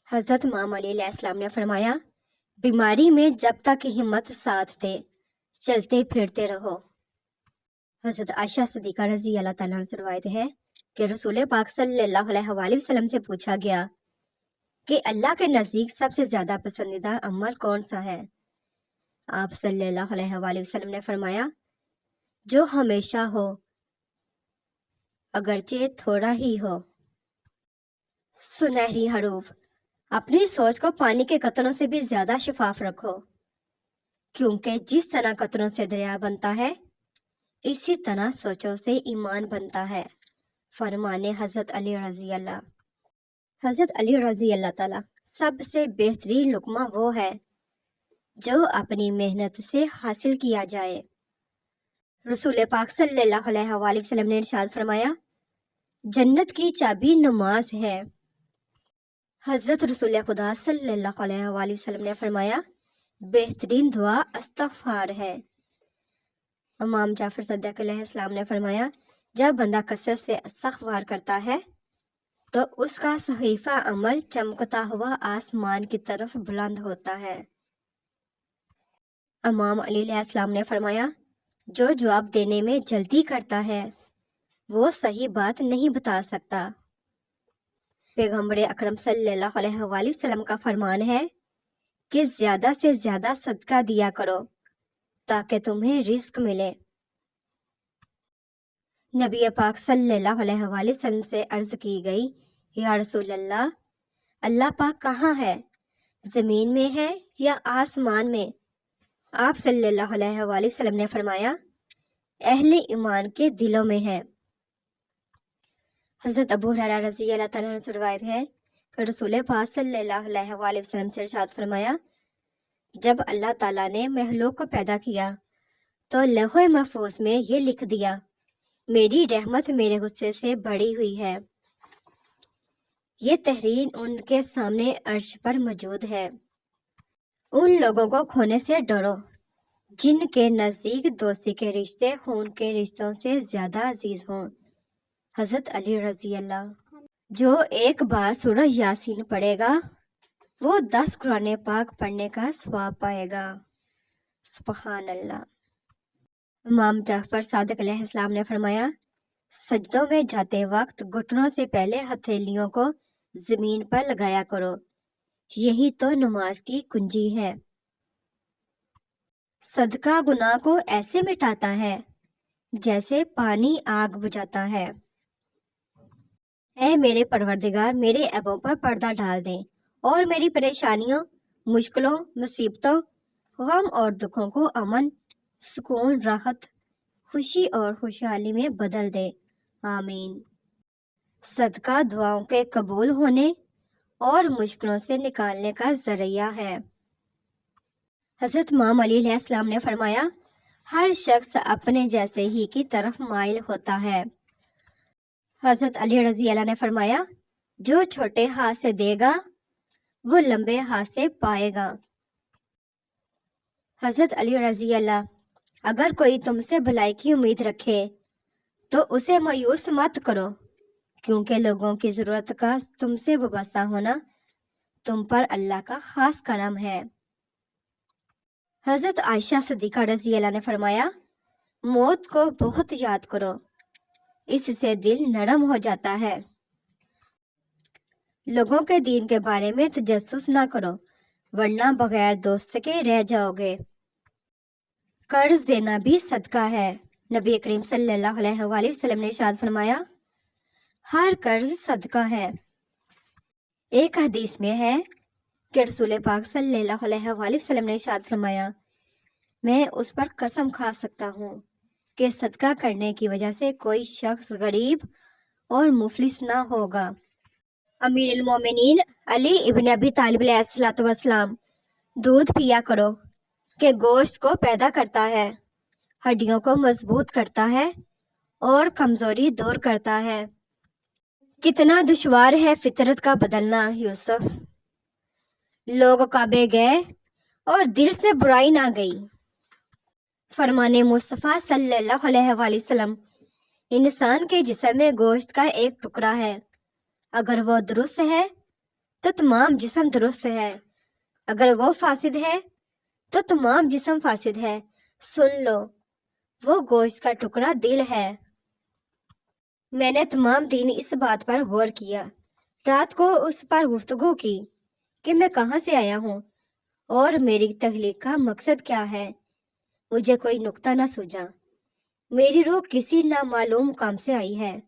حضرت امام علی علیہ السلام نے فرمایا، بیماری میں جب تک ہمت ساتھ دے چلتے پھرتے رہو۔ حضرت عائشہ صدیقہ رضی اللہ تعالیٰ عنہ سے روایت ہے کہ رسول پاک صلی اللہ علیہ وآلہ وسلم سے پوچھا گیا کہ اللہ کے نزدیک سب سے زیادہ پسندیدہ عمل کون سا ہے؟ آپ صلی اللہ علیہ وآلہ وسلم نے فرمایا، جو ہمیشہ ہو اگرچہ تھوڑا ہی ہو۔ سنہری حروف: اپنی سوچ کو پانی کے قطروں سے بھی زیادہ شفاف رکھو، کیونکہ جس طرح قطروں سے دریا بنتا ہے اسی طرح سوچوں سے ایمان بنتا ہے۔ فرمان حضرت علی رضی اللہ۔ حضرت علی رضی اللہ تعالیٰ: سب سے بہترین لقمہ وہ ہے جو اپنی محنت سے حاصل کیا جائے۔ رسول پاک صلی اللہ علیہ وآلہ وسلم نے ارشاد فرمایا، جنت کی چابی نماز ہے۔ حضرت رسول خدا صلی اللہ علیہ وآلہ وسلم نے فرمایا، بہترین دعا استغفار ہے۔ امام جعفر صادق علیہ السلام نے فرمایا، جب بندہ کثرت سے استغفار کرتا ہے تو اس کا صحیفہ عمل چمکتا ہوا آسمان کی طرف بلند ہوتا ہے۔ امام علی علیہ السلام نے فرمایا، جو جواب دینے میں جلدی کرتا ہے وہ صحیح بات نہیں بتا سکتا۔ پیغمبر اکرم صلی اللہ علیہ وآلہ وسلم کا فرمان ہے کہ زیادہ سے زیادہ صدقہ دیا کرو تاکہ تمہیں رزق ملے۔ نبی پاک صلی اللہ علیہ وآلہ وسلم سے عرض کی گئی، یا رسول اللہ، اللہ پاک کہاں ہے؟ زمین میں ہے یا آسمان میں؟ آپ صلی اللہ علیہ وآلہ وسلم نے فرمایا، اہل ایمان کے دلوں میں ہے۔ حضرت ابو ہریرہ رضی اللہ تعالیٰ عنہ سے روایت ہے کہ رسول پاک صلی اللہ علیہ وآلہ وسلم سے ارشاد فرمایا، جب اللہ تعالیٰ نے مخلوق کو پیدا کیا تو لوح محفوظ میں یہ لکھ دیا، میری رحمت میرے غصے سے بڑی ہوئی ہے۔ یہ تحریر ان کے سامنے عرش پر موجود ہے۔ ان لوگوں کو کھونے سے ڈرو جن کے نزدیک دوستی کے رشتے خون کے رشتوں سے زیادہ عزیز ہوں۔ حضرت علی رضی اللہ: جو ایک بار سورہ یاسین پڑھے گا وہ 10 قرآن پاک پڑھنے کا ثواب پائے گا۔ سبحان اللہ۔ امام جعفر صادق علیہ السلام نے فرمایا، سجدوں میں جاتے وقت گھٹنوں سے پہلے ہتھیلیوں کو زمین پر لگایا کرو، یہی تو نماز کی کنجی ہے۔ صدقہ گناہ کو ایسے مٹاتا ہے جیسے پانی آگ بجھاتا ہے۔ اے میرے پروردگار، میرے عیبوں پر پردہ ڈال دیں اور میری پریشانیوں، مشکلوں، مصیبتوں، غم اور دکھوں کو امن، سکون، راحت، خوشی اور خوشحالی میں بدل دے، آمین۔ صدقہ دعاؤں کے قبول ہونے اور مشکلوں سے نکالنے کا ذریعہ ہے۔ حضرت امام علی علیہ السلام نے فرمایا، ہر شخص اپنے جیسے ہی کی طرف مائل ہوتا ہے۔ حضرت علی رضی اللہ نے فرمایا، جو چھوٹے ہاتھ سے دے گا وہ لمبے ہاتھ سے پائے گا۔ حضرت علی رضی اللہ: اگر کوئی تم سے بھلائی کی امید رکھے تو اسے مایوس مت کرو، کیونکہ لوگوں کی ضرورت کا تم سے وابستہ ہونا تم پر اللہ کا خاص کرم ہے۔ حضرت عائشہ صدیقہ رضی اللہ نے فرمایا، موت کو بہت یاد کرو، اس سے دل نرم ہو جاتا ہے۔ لوگوں کے دین کے بارے میں تجسس نہ کرو، ورنہ بغیر دوست کے رہ جاؤ گے۔ قرض دینا بھی صدقہ ہے۔ نبی کریم صلی اللہ علیہ وآلہ وسلم نے ارشاد فرمایا، ہر قرض صدقہ ہے۔ ایک حدیث میں ہے کہ رسول پاک صلی اللہ علیہ وآلہ وسلم نے ارشاد فرمایا، میں اس پر قسم کھا سکتا ہوں کہ صدقہ کرنے کی وجہ سے کوئی شخص غریب اور مفلس نہ ہوگا۔ امیر المومنین علی ابن ابی طالب علیہ السلام: دودھ پیا کرو کہ گوشت کو پیدا کرتا ہے، ہڈیوں کو مضبوط کرتا ہے اور کمزوری دور کرتا ہے۔ کتنا دشوار ہے فطرت کا بدلنا یوسف۔ لوگ کعبے گئے اور دل سے برائی نہ گئی۔ فرمان مصطفیٰ صلی اللہ علیہ وآلہ وسلم، انسان کے جسم میں گوشت کا ایک ٹکڑا ہے، اگر وہ درست ہے تو تمام جسم درست ہے، اگر وہ فاسد ہے تو تمام جسم فاسد ہے۔ سن لو، وہ گوشت کا ٹکڑا دل ہے۔ میں نے تمام دن اس بات پر غور کیا، رات کو اس پر گفتگو کی کہ میں کہاں سے آیا ہوں اور میری تخلیق کا مقصد کیا ہے۔ مجھے کوئی نقطہ نہ سوجا۔ میری روح کسی نامعلوم کام سے آئی ہے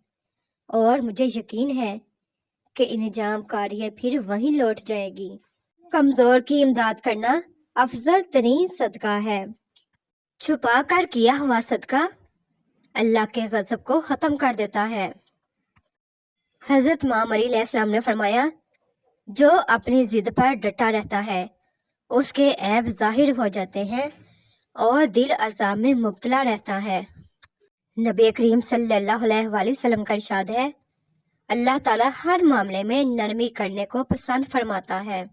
اور مجھے یقین ہے کہ انجام کاری پھر وہیں لوٹ جائے گی۔ کمزور کی امداد کرنا افضل ترین صدقہ ہے۔ چھپا کر کیا ہوا صدقہ اللہ کے غضب کو ختم کر دیتا ہے۔ حضرت امام علی علیہ السلام نے فرمایا، جو اپنی ضد پر ڈٹا رہتا ہے اس کے عیب ظاہر ہو جاتے ہیں اور دل عذاب میں مبتلا رہتا ہے۔ نبی کریم صلی اللہ علیہ وآلہ وسلم کا ارشاد ہے، اللہ تعالیٰ ہر معاملے میں نرمی کرنے کو پسند فرماتا ہے۔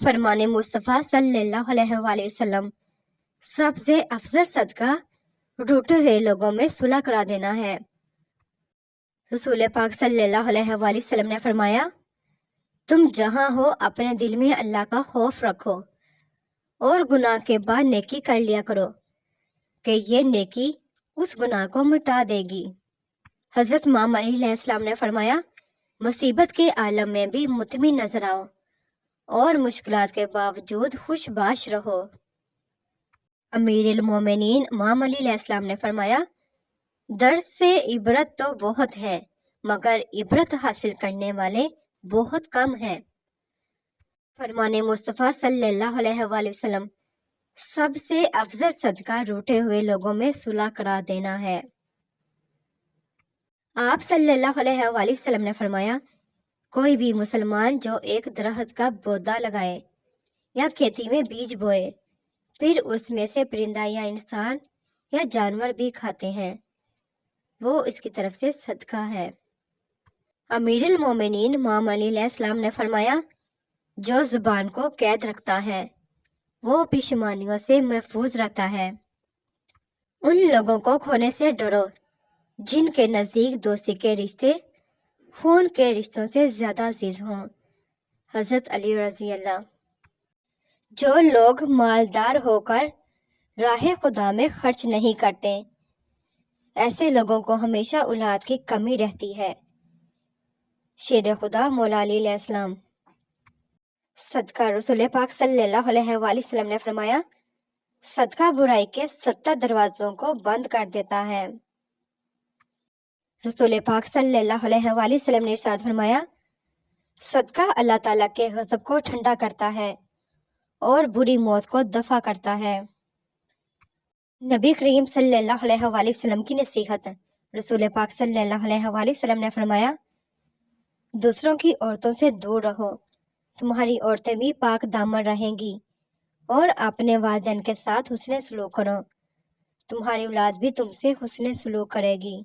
فرمان مصطفیٰ صلی اللہ علیہ وآلہ وسلم، سب سے افضل صدقہ روٹے ہوئے لوگوں میں صلح کرا دینا ہے۔ رسول پاک صلی اللہ علیہ وآلہ وسلم نے فرمایا، تم جہاں ہو اپنے دل میں اللہ کا خوف رکھو اور گناہ کے بعد نیکی کر لیا کرو کہ یہ نیکی اس گناہ کو مٹا دے گی۔ حضرت امام علی علیہ السلام نے فرمایا، مصیبت کے عالم میں بھی مطمئن نظر آؤ اور مشکلات کے باوجود خوش باش رہو۔ امیر المومنین امام علی علیہ السلام نے فرمایا، درس سے عبرت تو بہت ہے مگر عبرت حاصل کرنے والے بہت کم ہیں۔ فرمان مصطفیٰ صلی اللہ علیہ وآلہ وسلم، سب سے افضل صدقہ روٹے ہوئے لوگوں میں صلح کرا دینا ہے۔ آپ صلی اللہ علیہ وآلہ وسلم نے فرمایا، کوئی بھی مسلمان جو ایک درخت کا پودا لگائے یا کھیتی میں بیج بوئے، پھر اس میں سے پرندہ یا انسان یا جانور بھی کھاتے ہیں، وہ اس کی طرف سے صدقہ ہے۔ امیر المومنین امام علی علیہ السلام نے فرمایا، جو زبان کو قید رکھتا ہے وہ پشیمانیوں سے محفوظ رہتا ہے۔ ان لوگوں کو کھونے سے ڈرو جن کے نزدیک دوستی کے رشتے خون کے رشتوں سے زیادہ عزیز ہوں۔ حضرت علی رضی اللہ۔ جو لوگ مالدار ہو کر راہ خدا میں خرچ نہیں کرتے، ایسے لوگوں کو ہمیشہ اولاد کی کمی رہتی ہے۔ شیر خدا مولا علی علیہ السلام۔ صدقہ رسول پاک صلی اللہ علیہ وآلہ وسلم نے فرمایا، صدقہ برائی کے 70 دروازوں کو بند کر دیتا ہے۔ رسول پاک صلی اللہ علیہ وآلہ وسلم نے ارشاد فرمایا، صدقہ اللہ تعالیٰ کے غضب کو ٹھنڈا کرتا ہے اور بری موت کو دفع کرتا ہے۔ نبی کریم صلی اللہ علیہ وآلہ وسلم کی نصیحت۔ رسول پاک صلی اللہ علیہ وآلہ وسلم نے فرمایا، دوسروں کی عورتوں سے دور رہو، تمہاری عورتیں بھی پاک دامن رہیں گی، اور اپنے والدین کے ساتھ حسن سلوک کرو، تمہاری اولاد بھی تم سے حسن سلوک کرے گی۔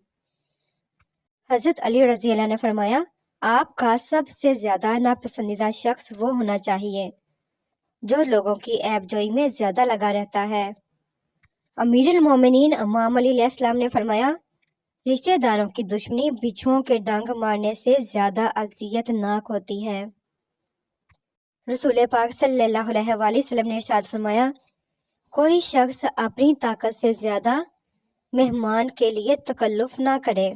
حضرت علی رضی اللہ نے فرمایا، آپ کا سب سے زیادہ ناپسندیدہ شخص وہ ہونا چاہیے جو لوگوں کی عیب جوئی میں زیادہ لگا رہتا ہے۔ امیر المومنین امام علی علیہ السلام نے فرمایا، رشتہ داروں کی دشمنی بچھوؤں کے ڈنگ مارنے سے زیادہ اذیت ناک ہوتی ہے۔ رسول پاک صلی اللہ علیہ وآلہ وسلم نے ارشاد فرمایا، کوئی شخص اپنی طاقت سے زیادہ مہمان کے لیے تکلف نہ کرے۔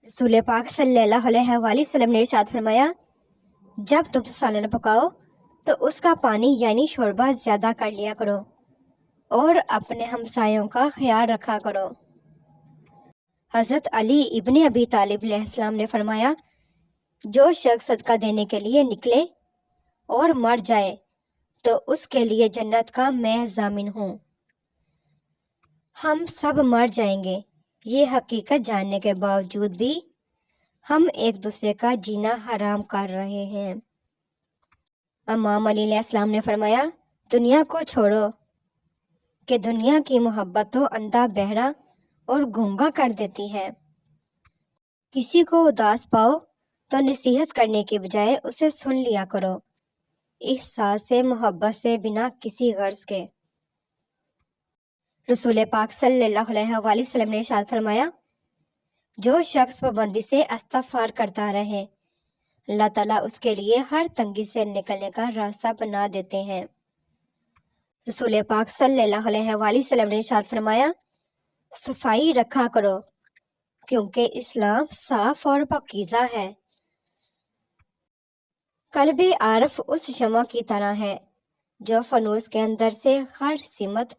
رسول پاک صلی اللہ علیہ وآلہ وسلم نے ارشاد فرمایا، جب تم سالن پکاؤ تو اس کا پانی یعنی شوربہ زیادہ کر لیا کرو اور اپنے ہمسایوں کا خیال رکھا کرو۔ حضرت علی ابن ابی طالب علیہ السلام نے فرمایا، جو شخص صدقہ دینے کے لیے نکلے اور مر جائے تو اس کے لیے جنت کا میں ضامن ہوں۔ ہم سب مر جائیں گے، یہ حقیقت جاننے کے باوجود بھی ہم ایک دوسرے کا جینا حرام کر رہے ہیں۔ امام علی علیہ السلام نے فرمایا، دنیا کو چھوڑو کہ دنیا کی محبت تو اندھا بہرا اور گونگا کر دیتی ہے۔ کسی کو اداس پاؤ تو نصیحت کرنے کی بجائے اسے سن لیا کرو، احساس سے محبت سے بنا کسی غرض کے۔ رسول پاک صلی اللہ علیہ وآلہ وسلم نے ارشاد فرمایا، جو شخص پابندی سے استغفار کرتا رہے اللہ تعالیٰ اس کے لیے ہر تنگی سے نکلنے کا راستہ بنا دیتے ہیں۔ رسول پاک صلی اللہ علیہ وآلہ وسلم نے ارشاد فرمایا، صفائی رکھا کرو کیونکہ اسلام صاف اور پاکیزہ ہے۔ قلب عارف اس شمع کی طرح ہے جو فانوس کے اندر سے ہر سمت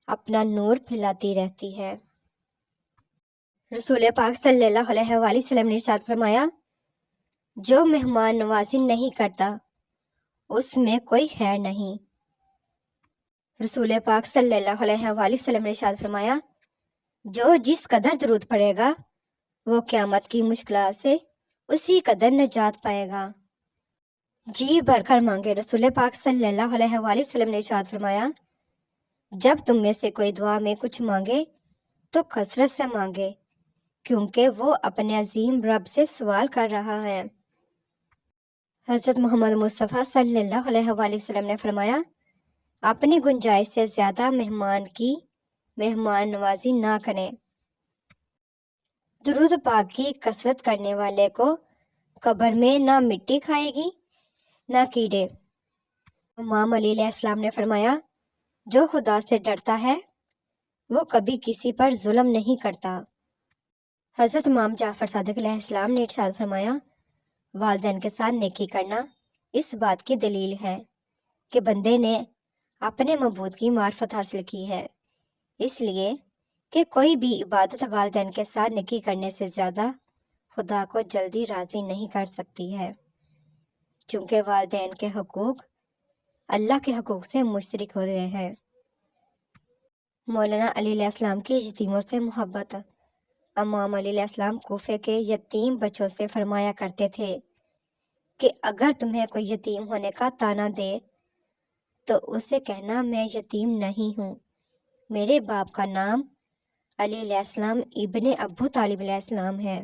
اپنا نور پھیلاتی رہتی ہے۔ رسول پاک صلی اللہ علیہ وآلہ وسلم نے ارشاد فرمایا، جو مہمان نوازی نہیں کرتا اس میں کوئی خیر نہیں۔ رسول پاک صلی اللہ علیہ وآلہ وسلم نے ارشاد فرمایا، جو جس قدر درود پڑھے گا وہ قیامت کی مشکلات سے اسی قدر نجات پائے گا۔ جی بھر کر مانگے۔ رسول پاک صلی اللہ علیہ وآلہ وسلم نے ارشاد فرمایا، جب تم میں سے کوئی دعا میں کچھ مانگے تو کثرت سے مانگے کیونکہ وہ اپنے عظیم رب سے سوال کر رہا ہے۔ حضرت محمد مصطفیٰ صلی اللہ علیہ وآلہ وسلم نے فرمایا، اپنی گنجائش سے زیادہ مہمان کی مہمان نوازی نہ کریں۔ درود پاک کی کثرت کرنے والے کو قبر میں نہ مٹی کھائے گی نہ کیڑے۔ امام علی علیہ السلام نے فرمایا، جو خدا سے ڈرتا ہے وہ کبھی کسی پر ظلم نہیں کرتا۔ حضرت امام جعفر صادق علیہ السلام نے ارشاد فرمایا، والدین کے ساتھ نیکی کرنا اس بات کی دلیل ہے کہ بندے نے اپنے معبود کی معرفت حاصل کی ہے، اس لیے کہ کوئی بھی عبادت والدین کے ساتھ نیکی کرنے سے زیادہ خدا کو جلدی راضی نہیں کر سکتی ہے، چونکہ والدین کے حقوق اللہ کے حقوق سے مشترک ہو گئے ہیں۔ مولانا علی علیہ السلام کی یتیموں سے محبت۔ امام علی علیہ السلام کوفے کے یتیم بچوں سے فرمایا کرتے تھے کہ اگر تمہیں کوئی یتیم ہونے کا طعنہ دے تو اسے کہنا میں یتیم نہیں ہوں، میرے باپ کا نام علی علیہ السلام ابن ابو طالب علیہ السلام ہے۔